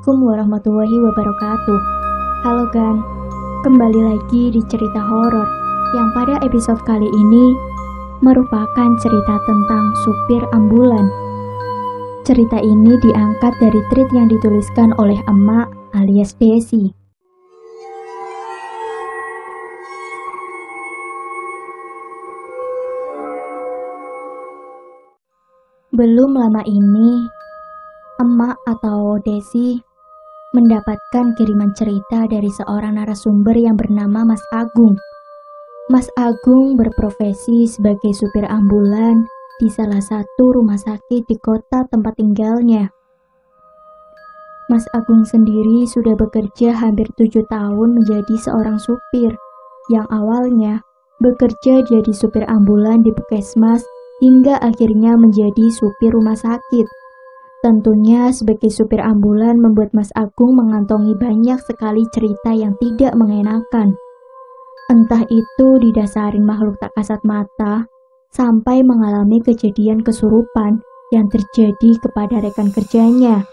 Assalamualaikum warahmatullahi wabarakatuh. Halo Gan, kembali lagi di cerita horor yang pada episode kali ini merupakan cerita tentang supir ambulan. Cerita ini diangkat dari tweet yang dituliskan oleh Emak alias Desi. Belum lama ini, Emak atau Desi mendapatkan kiriman cerita dari seorang narasumber yang bernama Mas Agung. Mas Agung berprofesi sebagai supir ambulan di salah satu rumah sakit di kota tempat tinggalnya. Mas Agung sendiri sudah bekerja hampir 7 tahun menjadi seorang supir, yang awalnya bekerja jadi supir ambulan di puskesmas hingga akhirnya menjadi supir rumah sakit. Tentunya sebagai supir ambulan membuat Mas Agung mengantongi banyak sekali cerita yang tidak mengenakan. Entah itu didasarin makhluk tak kasat mata, sampai mengalami kejadian kesurupan yang terjadi kepada rekan kerjanya.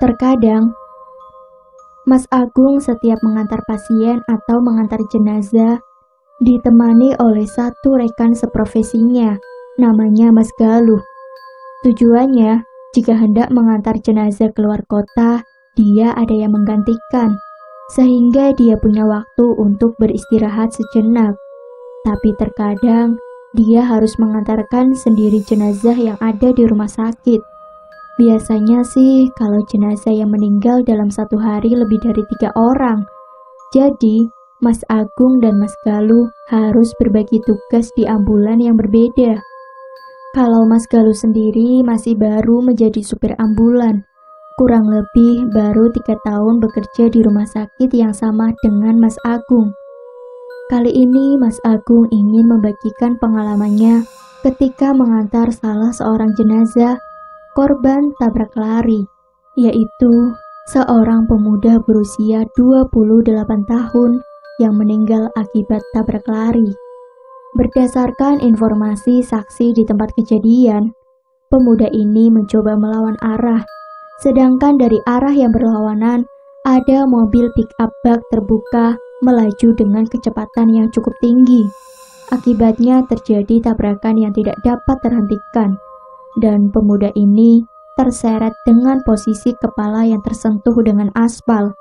Terkadang, Mas Agung setiap mengantar pasien atau mengantar jenazah ditemani oleh satu rekan seprofesinya, namanya Mas Galuh. Tujuannya, jika hendak mengantar jenazah keluar kota, dia ada yang menggantikan, sehingga dia punya waktu untuk beristirahat sejenak. Tapi terkadang, dia harus mengantarkan sendiri jenazah yang ada di rumah sakit. Biasanya sih, kalau jenazah yang meninggal dalam satu hari lebih dari 3 orang. Jadi, Mas Agung dan Mas Galuh harus berbagi tugas di ambulan yang berbeda. Kalau Mas Galuh sendiri masih baru menjadi supir ambulan, kurang lebih baru 3 tahun bekerja di rumah sakit yang sama dengan Mas Agung. Kali ini Mas Agung ingin membagikan pengalamannya ketika mengantar salah seorang jenazah korban tabrak lari, yaitu seorang pemuda berusia 28 tahun yang meninggal akibat tabrak lari. Berdasarkan informasi saksi di tempat kejadian, pemuda ini mencoba melawan arah, sedangkan dari arah yang berlawanan ada mobil pick-up bak terbuka melaju dengan kecepatan yang cukup tinggi. Akibatnya terjadi tabrakan yang tidak dapat terhentikan, dan pemuda ini terseret dengan posisi kepala yang tersentuh dengan aspal,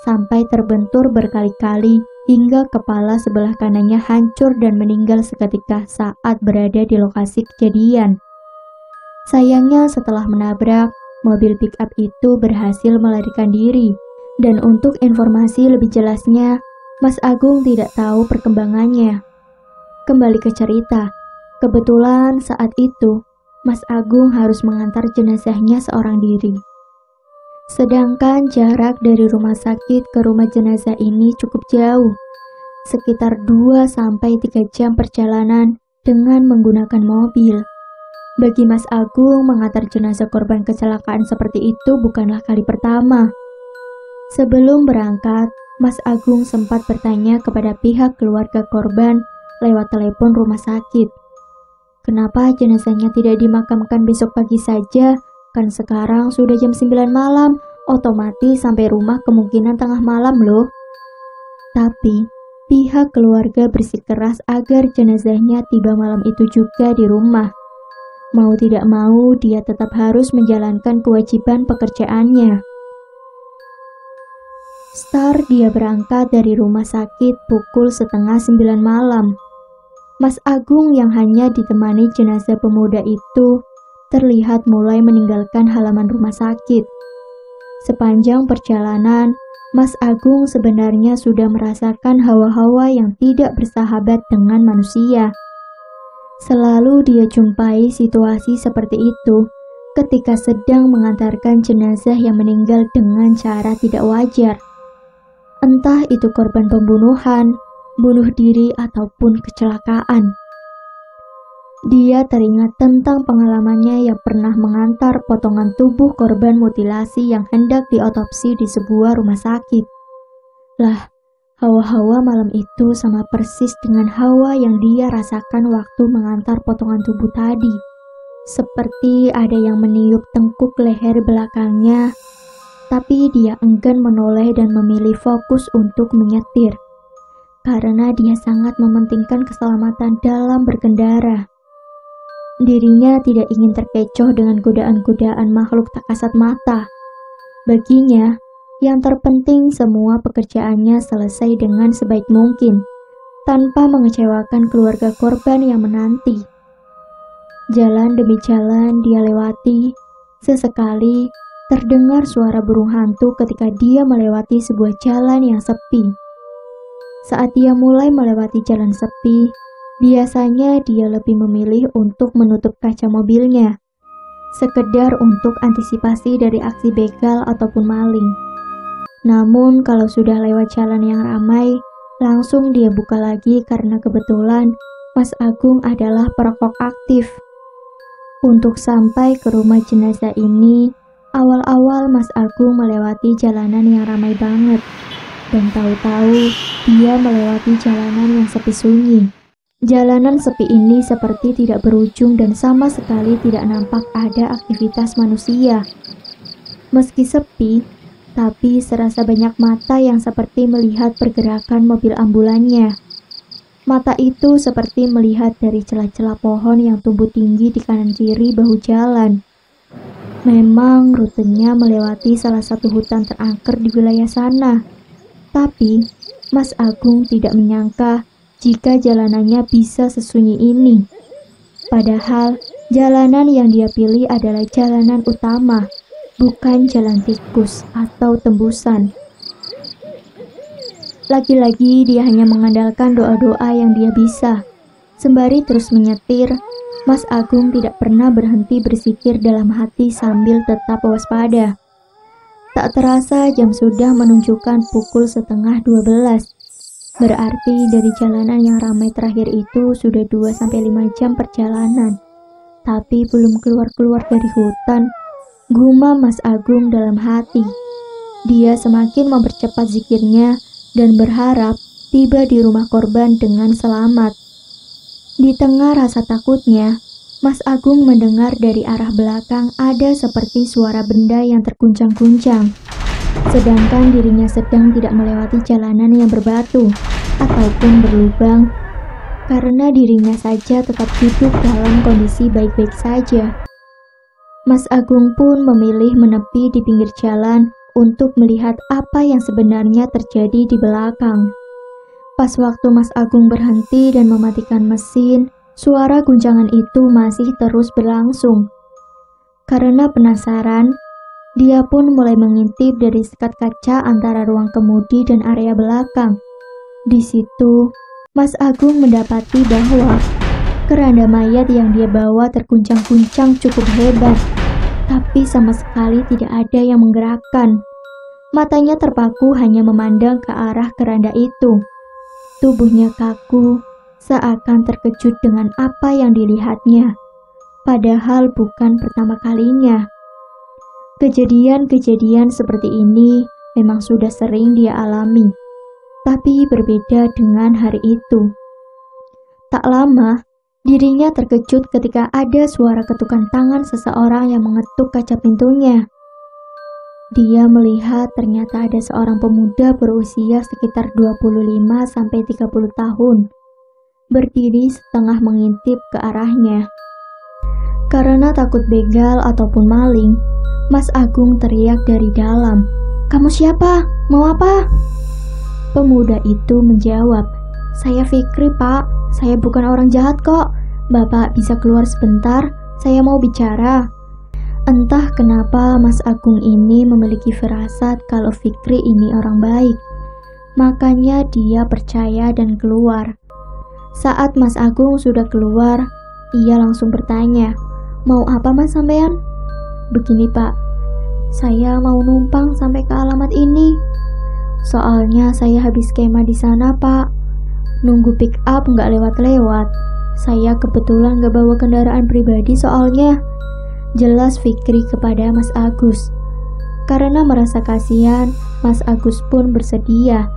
sampai terbentur berkali-kali hingga kepala sebelah kanannya hancur dan meninggal seketika saat berada di lokasi kejadian. Sayangnya setelah menabrak, mobil pick-up itu berhasil melarikan diri, dan untuk informasi lebih jelasnya, Mas Agung tidak tahu perkembangannya. Kembali ke cerita, kebetulan saat itu, Mas Agung harus mengantar jenazahnya seorang diri. Sedangkan jarak dari rumah sakit ke rumah jenazah ini cukup jauh, sekitar 2-3 jam perjalanan dengan menggunakan mobil. Bagi Mas Agung, mengantar jenazah korban kecelakaan seperti itu bukanlah kali pertama. Sebelum berangkat, Mas Agung sempat bertanya kepada pihak keluarga korban lewat telepon rumah sakit. Kenapa jenazahnya tidak dimakamkan besok pagi saja? Kan sekarang sudah jam 9 malam, otomatis sampai rumah kemungkinan tengah malam loh. Tapi, pihak keluarga bersikeras agar jenazahnya tiba malam itu juga di rumah. Mau tidak mau, dia tetap harus menjalankan kewajiban pekerjaannya. Dia berangkat dari rumah sakit pukul 8:30 malam. Mas Agung yang hanya ditemani jenazah pemuda itu terlihat mulai meninggalkan halaman rumah sakit. Sepanjang perjalanan, Mas Agung sebenarnya sudah merasakan hawa-hawa yang tidak bersahabat dengan manusia. Selalu dia jumpai situasi seperti itu ketika sedang mengantarkan jenazah yang meninggal dengan cara tidak wajar. Entah itu korban pembunuhan, bunuh diri, ataupun kecelakaan. Dia teringat tentang pengalamannya yang pernah mengantar potongan tubuh korban mutilasi yang hendak diotopsi di sebuah rumah sakit. Lah, hawa-hawa malam itu sama persis dengan hawa yang dia rasakan waktu mengantar potongan tubuh tadi. Seperti ada yang meniup tengkuk leher belakangnya, tapi dia enggan menoleh dan memilih fokus untuk menyetir, karena dia sangat mementingkan keselamatan dalam berkendara. Dirinya tidak ingin terkecoh dengan godaan-godaan makhluk tak kasat mata. Baginya, yang terpenting semua pekerjaannya selesai dengan sebaik mungkin, tanpa mengecewakan keluarga korban yang menanti. Jalan demi jalan dia lewati, sesekali terdengar suara burung hantu ketika dia melewati sebuah jalan yang sepi. Saat dia mulai melewati jalan sepi, biasanya dia lebih memilih untuk menutup kaca mobilnya, sekedar untuk antisipasi dari aksi begal ataupun maling. Namun kalau sudah lewat jalan yang ramai, langsung dia buka lagi karena kebetulan Mas Agung adalah perokok aktif. Untuk sampai ke rumah jenazah ini, awal-awal Mas Agung melewati jalanan yang ramai banget, dan tahu-tahu dia melewati jalanan yang sepi sunyi. Jalanan sepi ini seperti tidak berujung dan sama sekali tidak nampak ada aktivitas manusia. Meski sepi, tapi serasa banyak mata yang seperti melihat pergerakan mobil ambulannya. Mata itu seperti melihat dari celah-celah pohon yang tumbuh tinggi di kanan kiri bahu jalan. Memang rutenya melewati salah satu hutan terangker di wilayah sana. Tapi Mas Agung tidak menyangka jika jalanannya bisa sesunyi ini. Padahal jalanan yang dia pilih adalah jalanan utama, bukan jalan tikus atau tembusan. Lagi-lagi dia hanya mengandalkan doa-doa yang dia bisa. Sembari terus menyetir, Mas Agung tidak pernah berhenti bersikir dalam hati sambil tetap waspada. Tak terasa jam sudah menunjukkan pukul 11:30. Berarti dari jalanan yang ramai terakhir itu sudah 2-5 jam perjalanan. Tapi belum keluar-keluar dari hutan, gumam Mas Agung dalam hati. Dia semakin mempercepat zikirnya dan berharap tiba di rumah korban dengan selamat. Di tengah rasa takutnya, Mas Agung mendengar dari arah belakang ada seperti suara benda yang terguncang-guncang. Sedangkan dirinya sedang tidak melewati jalanan yang berbatu ataupun berlubang, karena dirinya saja tetap duduk dalam kondisi baik-baik saja. Mas Agung pun memilih menepi di pinggir jalan untuk melihat apa yang sebenarnya terjadi di belakang. Pas waktu Mas Agung berhenti dan mematikan mesin, suara guncangan itu masih terus berlangsung. Karena penasaran, dia pun mulai mengintip dari sekat kaca antara ruang kemudi dan area belakang. Di situ, Mas Agung mendapati bahwa keranda mayat yang dia bawa terguncang-guncang cukup hebat, tapi sama sekali tidak ada yang menggerakkan. Matanya terpaku hanya memandang ke arah keranda itu. Tubuhnya kaku, seakan terkejut dengan apa yang dilihatnya. Padahal bukan pertama kalinya. Kejadian-kejadian seperti ini memang sudah sering dia alami, tapi berbeda dengan hari itu. Tak lama, dirinya terkejut ketika ada suara ketukan tangan seseorang yang mengetuk kaca pintunya. Dia melihat ternyata ada seorang pemuda berusia sekitar 25-30 tahun, berdiri setengah mengintip ke arahnya. Karena takut begal ataupun maling, Mas Agung teriak dari dalam, "Kamu siapa? Mau apa?" Pemuda itu menjawab, "Saya Fikri, Pak. Saya bukan orang jahat kok. Bapak bisa keluar sebentar, saya mau bicara." Entah kenapa Mas Agung ini memiliki firasat kalau Fikri ini orang baik. Makanya dia percaya dan keluar. Saat Mas Agung sudah keluar, ia langsung bertanya, "Mau apa Mas sampean?" "Begini Pak, saya mau numpang sampai ke alamat ini. Soalnya saya habis skema di sana Pak. Nunggu pick up nggak lewat-lewat. Saya kebetulan nggak bawa kendaraan pribadi soalnya." Jelas Fikri kepada Mas Agus. Karena merasa kasihan, Mas Agus pun bersedia.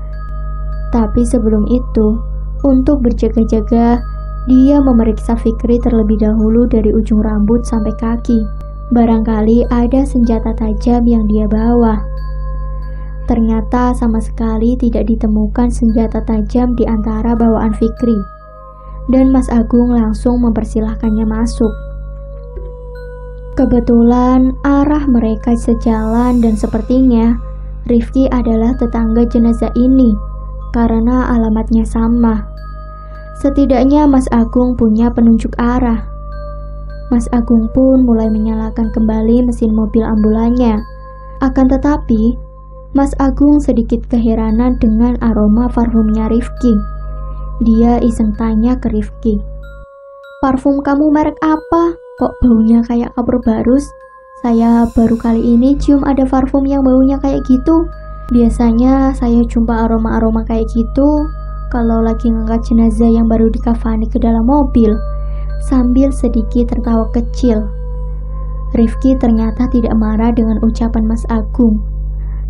Tapi sebelum itu, untuk berjaga-jaga, Dia memeriksa Fikri terlebih dahulu dari ujung rambut sampai kaki. Barangkali ada senjata tajam yang dia bawa. Ternyata sama sekali tidak ditemukan senjata tajam di antara bawaan Fikri. Dan Mas Agung langsung mempersilahkannya masuk. Kebetulan arah mereka sejalan dan sepertinya Rifki adalah tetangga jenazah ini karena alamatnya sama. Setidaknya Mas Agung punya penunjuk arah. Mas Agung pun mulai menyalakan kembali mesin mobil ambulannya. Akan tetapi, Mas Agung sedikit keheranan dengan aroma parfumnya Rifki. Dia iseng tanya ke Rifki, "Parfum kamu merek apa? Kok baunya kayak kapur barus? Saya baru kali ini cium ada parfum yang baunya kayak gitu. Biasanya saya jumpa aroma-aroma kayak gitu kalau lagi ngangkat jenazah yang baru dikafani ke dalam mobil." Sambil sedikit tertawa kecil. Rifki ternyata tidak marah dengan ucapan Mas Agung.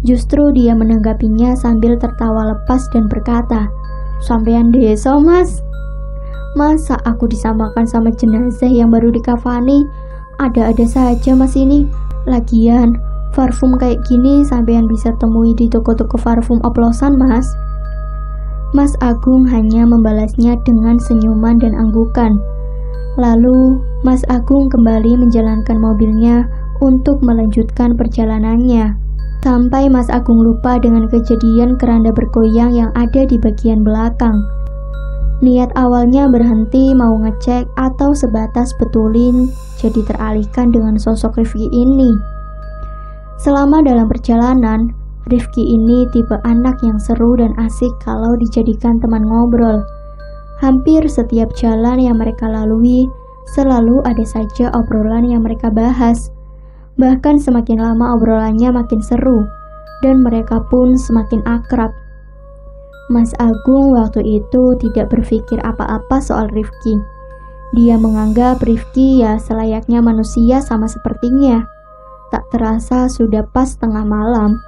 Justru dia menanggapinya sambil tertawa lepas dan berkata, "Sampean deso, Mas. Masa aku disamakan sama jenazah yang baru dikafani? Ada-ada saja Mas ini. Lagian, parfum kayak gini sampean bisa temui di toko-toko parfum oplosan, Mas." Mas Agung hanya membalasnya dengan senyuman dan anggukan. Lalu, Mas Agung kembali menjalankan mobilnya untuk melanjutkan perjalanannya. Sampai Mas Agung lupa dengan kejadian keranda bergoyang yang ada di bagian belakang. Niat awalnya berhenti mau ngecek atau sebatas betulin, jadi teralihkan dengan sosok Rifki ini. Selama dalam perjalanan, Rifki ini tipe anak yang seru dan asik kalau dijadikan teman ngobrol. Hampir setiap jalan yang mereka lalui, selalu ada saja obrolan yang mereka bahas. Bahkan semakin lama obrolannya makin seru, dan mereka pun semakin akrab. Mas Agung waktu itu tidak berpikir apa-apa soal Rifki. Dia menganggap Rifki ya selayaknya manusia sama sepertinya. Tak terasa sudah pas tengah malam.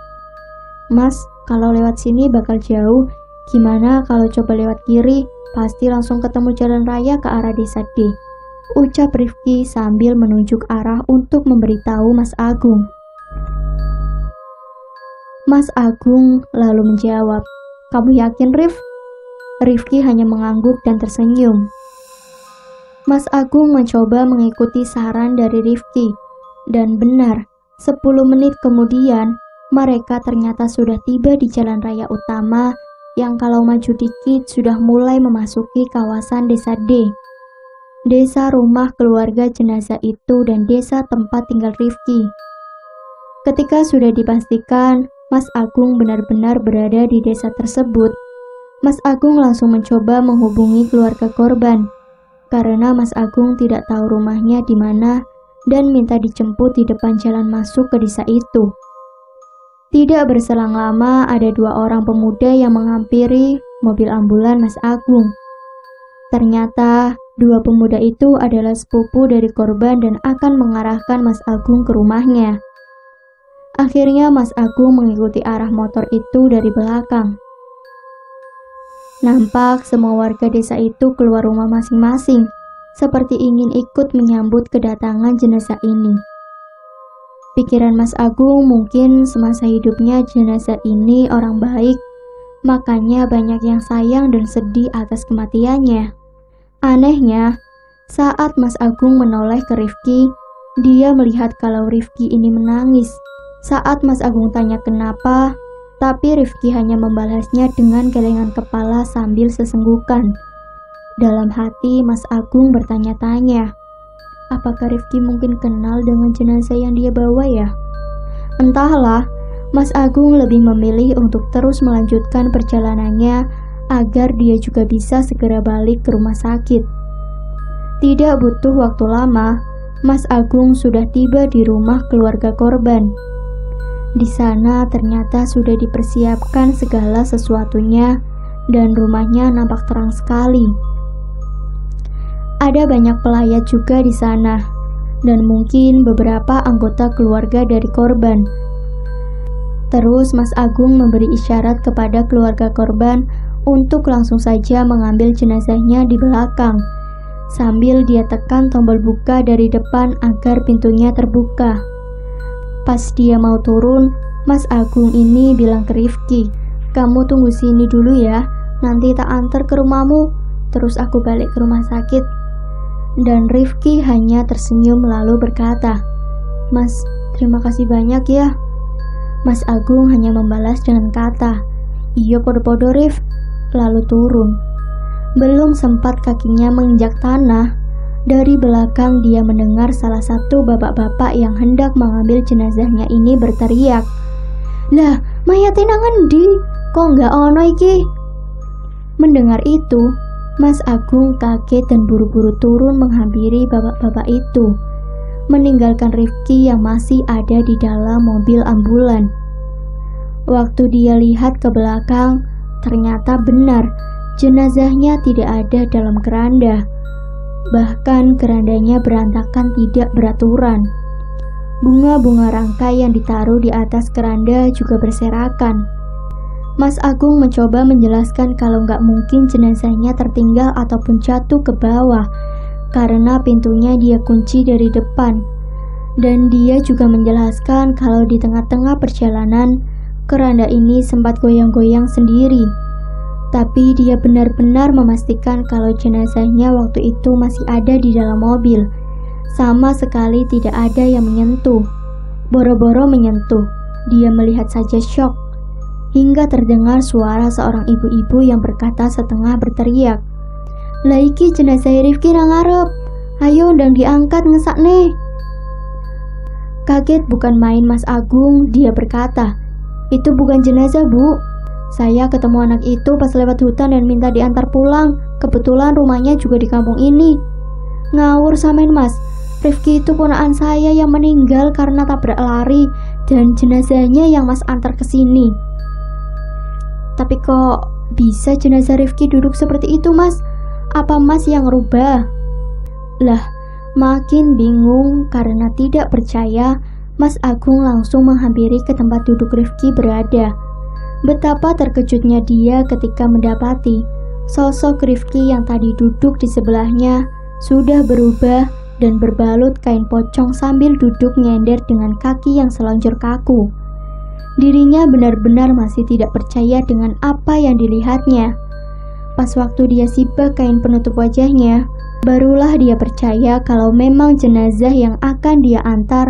"Mas, kalau lewat sini bakal jauh. Gimana kalau coba lewat kiri? Pasti langsung ketemu jalan raya ke arah desa D," ucap Rifki sambil menunjuk arah untuk memberitahu Mas Agung. Mas Agung lalu menjawab, "Kamu yakin, Rif?" Rifki hanya mengangguk dan tersenyum. Mas Agung mencoba mengikuti saran dari Rifki. Dan benar, 10 menit kemudian, mereka ternyata sudah tiba di jalan raya utama yang kalau maju dikit sudah mulai memasuki kawasan desa D. Desa rumah keluarga jenazah itu dan desa tempat tinggal Rifki. Ketika sudah dipastikan Mas Agung benar-benar berada di desa tersebut, Mas Agung langsung mencoba menghubungi keluarga korban karena Mas Agung tidak tahu rumahnya di mana dan minta dijemput di depan jalan masuk ke desa itu. Tidak berselang lama ada 2 orang pemuda yang menghampiri mobil ambulan Mas Agung. Ternyata 2 pemuda itu adalah sepupu dari korban dan akan mengarahkan Mas Agung ke rumahnya. Akhirnya Mas Agung mengikuti arah motor itu dari belakang. Nampak semua warga desa itu keluar rumah masing-masing, seperti ingin ikut menyambut kedatangan jenazah ini. Pikiran Mas Agung mungkin semasa hidupnya jenazah ini orang baik, makanya banyak yang sayang dan sedih atas kematiannya. Anehnya, saat Mas Agung menoleh ke Rifki, dia melihat kalau Rifki ini menangis. Saat Mas Agung tanya kenapa, tapi Rifki hanya membalasnya dengan gelengan kepala sambil sesenggukan. Dalam hati Mas Agung bertanya-tanya, apakah Rifki mungkin kenal dengan jenazah yang dia bawa ya? Entahlah, Mas Agung lebih memilih untuk terus melanjutkan perjalanannya agar dia juga bisa segera balik ke rumah sakit. Tidak butuh waktu lama, Mas Agung sudah tiba di rumah keluarga korban. Di sana ternyata sudah dipersiapkan segala sesuatunya dan rumahnya nampak terang sekali. Ada banyak pelayat juga di sana dan mungkin beberapa anggota keluarga dari korban. Terus Mas Agung memberi isyarat kepada keluarga korban untuk langsung saja mengambil jenazahnya di belakang sambil dia tekan tombol buka dari depan agar pintunya terbuka. Pas dia mau turun, Mas Agung ini bilang ke Rifki, "Kamu tunggu sini dulu ya, nanti tak antar ke rumahmu, terus aku balik ke rumah sakit." Dan Rifki hanya tersenyum lalu berkata, "Mas, terima kasih banyak ya." Mas Agung hanya membalas dengan kata, "Iya podo-podo Rif," lalu turun. Belum sempat kakinya menginjak tanah, dari belakang dia mendengar salah satu bapak-bapak yang hendak mengambil jenazahnya ini berteriak, "Lah, mayate nang endi? Kok nggak ono iki?" Mendengar itu, Mas Agung kaget dan buru-buru turun menghampiri bapak-bapak itu, meninggalkan Rifki yang masih ada di dalam mobil ambulan. Waktu dia lihat ke belakang, ternyata benar jenazahnya tidak ada dalam keranda. Bahkan kerandanya berantakan tidak beraturan. Bunga-bunga rangkai yang ditaruh di atas keranda juga berserakan. Mas Agung mencoba menjelaskan kalau nggak mungkin jenazahnya tertinggal ataupun jatuh ke bawah, karena pintunya dia kunci dari depan. Dan dia juga menjelaskan kalau di tengah-tengah perjalanan, keranda ini sempat goyang-goyang sendiri. Tapi dia benar-benar memastikan kalau jenazahnya waktu itu masih ada di dalam mobil. Sama sekali tidak ada yang menyentuh. Boro-boro menyentuh, dia melihat saja syok. Hingga terdengar suara seorang ibu-ibu yang berkata setengah berteriak, "Lah iki jenazah Rifki nang ngarep. Ayo ndang diangkat ngesak nih." Kaget bukan main Mas Agung, dia berkata, "Itu bukan jenazah, Bu. Saya ketemu anak itu pas lewat hutan dan minta diantar pulang. Kebetulan rumahnya juga di kampung ini." "Ngawur samain Mas, Rifki itu ponakan saya yang meninggal karena tabrak lari dan jenazahnya yang Mas antar ke sini." "Tapi kok bisa jenazah Rifki duduk seperti itu Mas? Apa Mas yang rubah?" Lah, makin bingung karena tidak percaya, Mas Agung langsung menghampiri ke tempat duduk Rifki berada. Betapa terkejutnya dia ketika mendapati sosok Rifki yang tadi duduk di sebelahnya sudah berubah dan berbalut kain pocong sambil duduk nyender dengan kaki yang selonjor kaku. Dirinya benar-benar masih tidak percaya dengan apa yang dilihatnya. Pas waktu dia sibak kain penutup wajahnya, barulah dia percaya kalau memang jenazah yang akan dia antar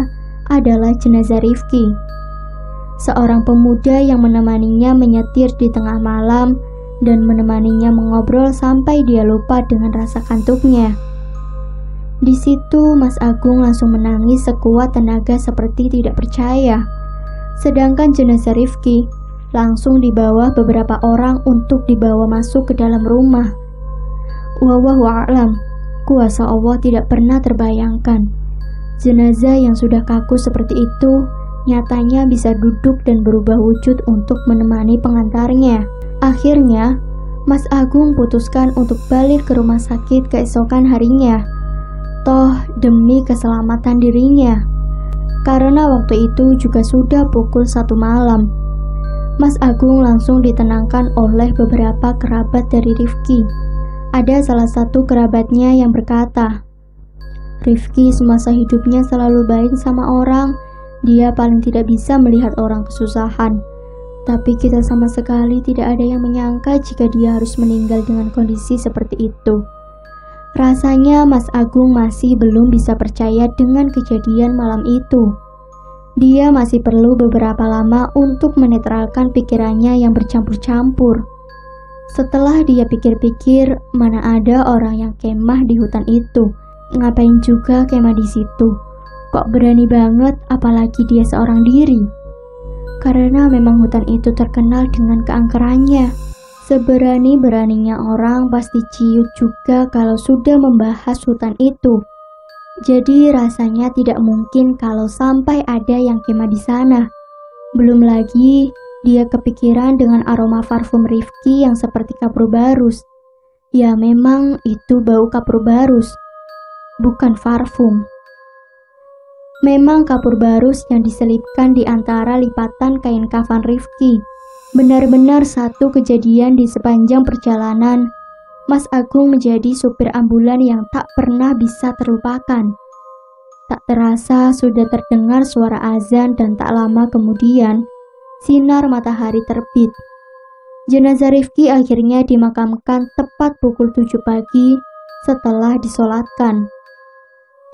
adalah jenazah Rifki. Seorang pemuda yang menemaninya menyetir di tengah malam dan menemaninya mengobrol sampai dia lupa dengan rasa kantuknya. Di situ Mas Agung langsung menangis sekuat tenaga seperti tidak percaya. Sedangkan jenazah Rifki langsung dibawa beberapa orang untuk dibawa masuk ke dalam rumah. Wallahu a'lam, kuasa Allah tidak pernah terbayangkan. Jenazah yang sudah kaku seperti itu nyatanya bisa duduk dan berubah wujud untuk menemani pengantarnya. Akhirnya, Mas Agung putuskan untuk balik ke rumah sakit keesokan harinya. Toh demi keselamatan dirinya. Karena waktu itu juga sudah pukul 1 malam. Mas Agung langsung ditenangkan oleh beberapa kerabat dari Rifki. Ada salah satu kerabatnya yang berkata, "Rifki semasa hidupnya selalu baik sama orang. Dia paling tidak bisa melihat orang kesusahan. Tapi kita sama sekali tidak ada yang menyangka jika dia harus meninggal dengan kondisi seperti itu." Rasanya Mas Agung masih belum bisa percaya dengan kejadian malam itu. Dia masih perlu beberapa lama untuk menetralkan pikirannya yang bercampur-campur. Setelah dia pikir-pikir, mana ada orang yang kemah di hutan itu. Ngapain juga kemah di situ? Kok berani banget, apalagi dia seorang diri. Karena memang hutan itu terkenal dengan keangkerannya. Seberani-beraninya orang pasti ciut juga kalau sudah membahas hutan itu. Jadi rasanya tidak mungkin kalau sampai ada yang kemah di sana. Belum lagi dia kepikiran dengan aroma parfum Rifki yang seperti kapur barus. Ya memang itu bau kapur barus, bukan parfum. Memang kapur barus yang diselipkan di antara lipatan kain kafan Rifki. Benar-benar satu kejadian di sepanjang perjalanan. Mas Agung menjadi supir ambulan yang tak pernah bisa terlupakan. Tak terasa sudah terdengar suara azan dan tak lama kemudian, sinar matahari terbit. Jenazah Rifki akhirnya dimakamkan tepat pukul 7 pagi setelah disolatkan.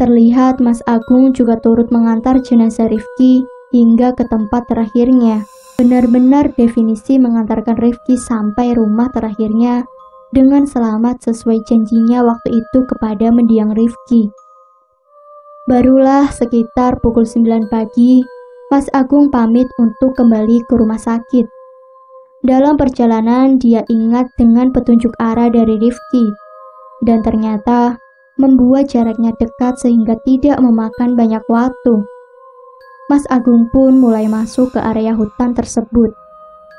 Terlihat Mas Agung juga turut mengantar jenazah Rifki hingga ke tempat terakhirnya. Benar-benar definisi mengantarkan Rifki sampai rumah terakhirnya dengan selamat sesuai janjinya waktu itu kepada mendiang Rifki. Barulah sekitar pukul 9 pagi, Mas Agung pamit untuk kembali ke rumah sakit. Dalam perjalanan dia ingat dengan petunjuk arah dari Rifki, dan ternyata membuat jaraknya dekat sehingga tidak memakan banyak waktu. Mas Agung pun mulai masuk ke area hutan tersebut.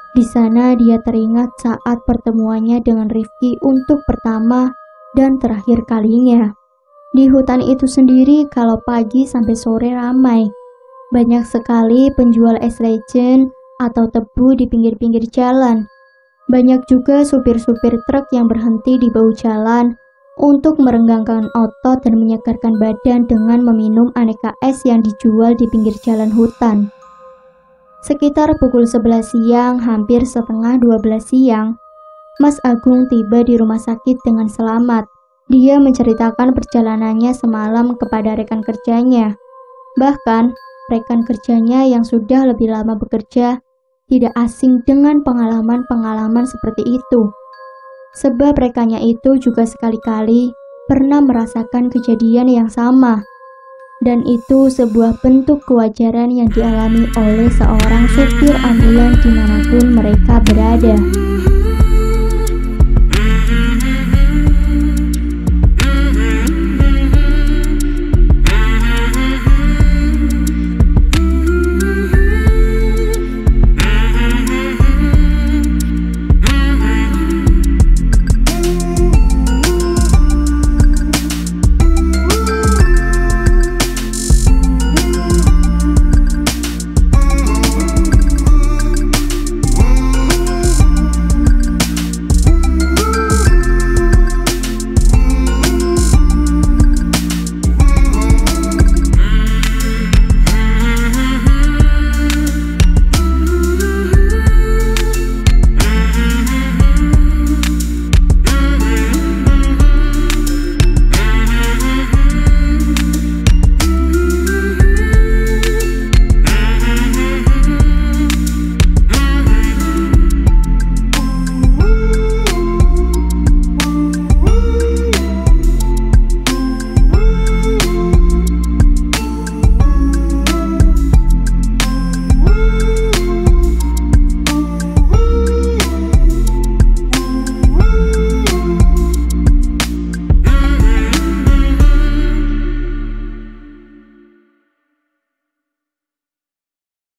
Di sana dia teringat saat pertemuannya dengan Rifki untuk pertama dan terakhir kalinya. Di hutan itu sendiri kalau pagi sampai sore ramai. Banyak sekali penjual es legend atau tebu di pinggir-pinggir jalan. Banyak juga supir-supir truk yang berhenti di bahu jalan untuk merenggangkan otot dan menyegarkan badan dengan meminum aneka es yang dijual di pinggir jalan hutan. Sekitar pukul 11 siang, hampir setengah 12 siang, Mas Agung tiba di rumah sakit dengan selamat. Dia menceritakan perjalanannya semalam kepada rekan kerjanya. Bahkan, rekan kerjanya yang sudah lebih lama bekerja tidak asing dengan pengalaman-pengalaman seperti itu. Sebab rekannya itu juga sekali-kali pernah merasakan kejadian yang sama. Dan itu sebuah bentuk kewajaran yang dialami oleh seorang supir ambulan dimanapun mereka berada.